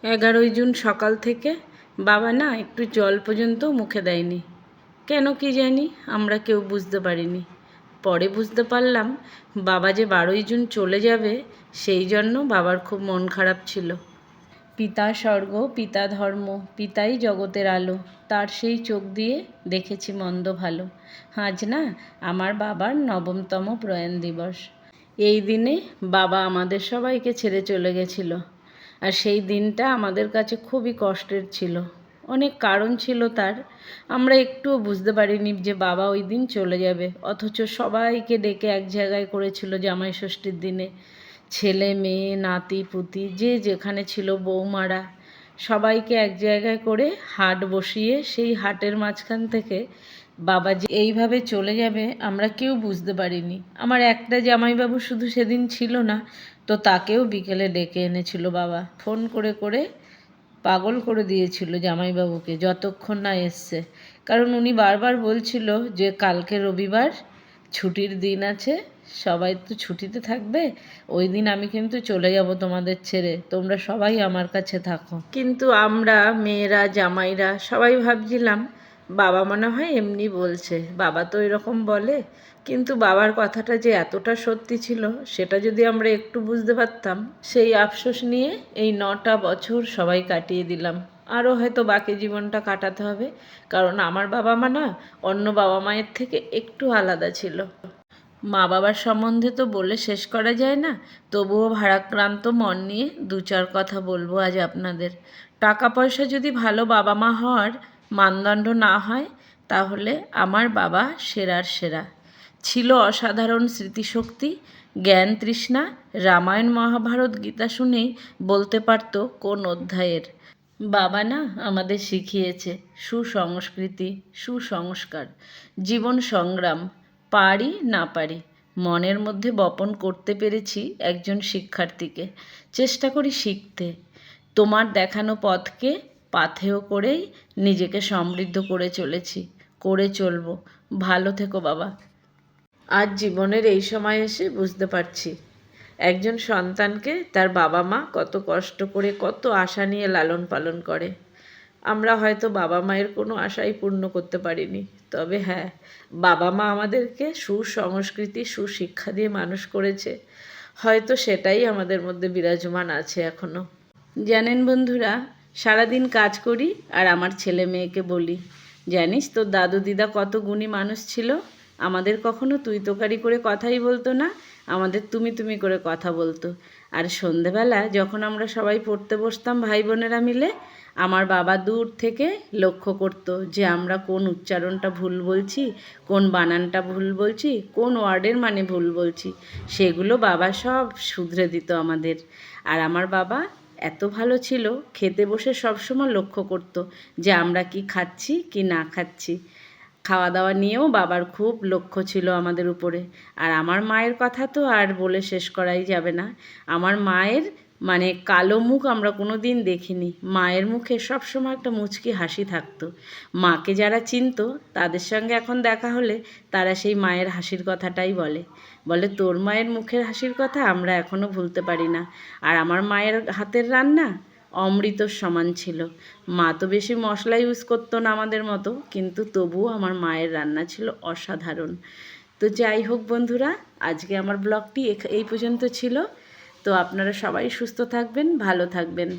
11ই June সকাল থেকে বাবা না একটু জল পর্যন্ত মুখে দেয়নি। কেন কি জানি, আমরা কেউ বুঝতে পারিনি। পরে বুঝতে পারলাম বাবা যে 12ই জুন চলে যাবে, সেই জন্য বাবার খুব মন খারাপ ছিল। পিতা স্বর্গ, পিতা ধর্ম, পিতাই জগতের আলো, তার সেই চোখ দিয়ে দেখেছি মন্দ ভালো। আজ না আমার বাবার 9তম প্রয়াণ দিবস। এই দিনে বাবা আমাদের সবাইকে ছেড়ে চলে গেছিল। আর সেই দিনটা আমাদের কাছে খুবই কষ্টের ছিল। অনেক কারণ ছিল তার। আমরা একটুও বুঝতে পারিনি যে বাবা ওই দিন চলে যাবে, অথচ সবাইকে ডেকে এক জায়গায় করেছিল জামাই ষষ্ঠীর দিনে। ছেলে মেয়ে নাতি পুতি যে যেখানে ছিল, বৌমারা, সবাইকে এক জায়গায় করে হাট বসিয়ে সেই হাটের মাঝখান থেকে বাবা যে এইভাবে চলে যাবে আমরা কেউ বুঝতে পারিনি। আমার একটা জামাইবাবু শুধু সেদিন ছিল না, তো তাকেও বিকেলে ডেকে এনেছিল বাবা। ফোন করে করে পাগল করে দিয়েছিল জামাইবাবুকে, যতক্ষণ না এসছে। কারণ উনি বারবার বলছিল যে কালকে রবিবার, ছুটির দিন আছে, সবাই তো ছুটিতে থাকবে, ওই দিন আমি কিন্তু চলে যাব তোমাদের ছেড়ে, তোমরা সবাই আমার কাছে থাকো। কিন্তু আমরা মেয়েরা জামাইরা সবাই ভাবছিলাম বাবা মনে হয় এমনি বলছে, বাবা তো এরকম বলে। কিন্তু বাবার কথাটা যে এতটা সত্যি ছিল সেটা যদি আমরা একটু বুঝতে পারতাম, সেই আফসোস নিয়ে এই 9টা বছর সবাই কাটিয়ে দিলাম। আরও হয়তো বাকি জীবনটা কাটাতে হবে, কারণ আমার বাবা মা না অন্য বাবা মায়ের থেকে একটু আলাদা ছিল। মা বাবার সম্বন্ধে তো বলে শেষ করা যায় না, তবুও ভারাক্রান্ত মন নিয়ে 2-4 কথা বলবো আজ আপনাদের। টাকা পয়সা যদি ভালো বাবা মা হওয়ার মানদণ্ড না হয়, তাহলে আমার বাবা সেরার সেরা। ছিল অসাধারণ স্মৃতিশক্তি, জ্ঞান তৃষ্ণা, রামায়ণ মহাভারত গীতা শুনেই বলতে পারতো কোন অধ্যায়ের। বাবা না আমাদের শিখিয়েছে সুসংস্কৃতি, সুসংস্কার, জীবন সংগ্রাম। পারি না পারি, মনের মধ্যে বপন করতে পেরেছি একজন শিক্ষার্থীকে। চেষ্টা করি শিখতে, তোমার দেখানো পথকে পাথেয় করেই নিজেকে সমৃদ্ধ করে চলেছি, করে চলবো। ভালো থেকো বাবা। আজ জীবনের এই সময় এসে বুঝতে পারছি একজন সন্তানকে তার বাবা মা কত কষ্ট করে, কত আশা নিয়ে লালন পালন করে। আমরা হয়তো বাবা মায়ের কোনো আশাই পূর্ণ করতে পারিনি, তবে হ্যাঁ, বাবা মা আমাদেরকে সুসংস্কৃতি, সুশিক্ষা দিয়ে মানুষ করেছে। হয়তো সেটাই আমাদের মধ্যে বিরাজমান আছে এখনও। জানেন বন্ধুরা, সারাদিন কাজ করি আর আমার ছেলে মেয়েকে বলি, জানিস তোর দাদু দিদা কত গুণী মানুষ ছিল। আমাদের কখনো তুই তোকারি করে কথাই বলতো না, আমাদের তুমি তুমি করে কথা বলতো। আর সন্ধেবেলা যখন আমরা সবাই পড়তে বসতাম ভাই বোনেরা মিলে, আমার বাবা দূর থেকে লক্ষ্য করতো যে আমরা কোন উচ্চারণটা ভুল বলছি, কোন বানানটা ভুল বলছি, কোন ওয়ার্ডের মানে ভুল বলছি, সেগুলো বাবা সব শুধরে দিত আমাদের। আর আমার বাবা এত ভালো ছিল, খেতে বসে সবসময় লক্ষ্য করতো যে আমরা কি খাচ্ছি কি না খাচ্ছি। খাওয়া দাওয়া নিয়েও বাবার খুব লক্ষ্য ছিল আমাদের উপরে। আর আমার মায়ের কথা তো আর বলে শেষ করাই যাবে না। আমার মায়ের মানে কালো মুখ আমরা কোনো দিন দেখিনি। মায়ের মুখে সবসময় একটা মুচকি হাসি থাকতো। মাকে যারা চিনতো তাদের সঙ্গে এখন দেখা হলে তারা সেই মায়ের হাসির কথাটাই বলে, বলে তোর মায়ের মুখের হাসির কথা আমরা এখনও ভুলতে পারি না। আর আমার মায়ের হাতের রান্না অমৃতর সমান ছিল। মা তো বেশি মশলা ইউজ করতো না আমাদের মতো, কিন্তু তবুও আমার মায়ের রান্না ছিল অসাধারণ। তো যাই হোক বন্ধুরা, আজকে আমার ব্লগটি এই পর্যন্ত ছিল। তো আপনারা সবাই সুস্থ থাকবেন, ভালো থাকবেন।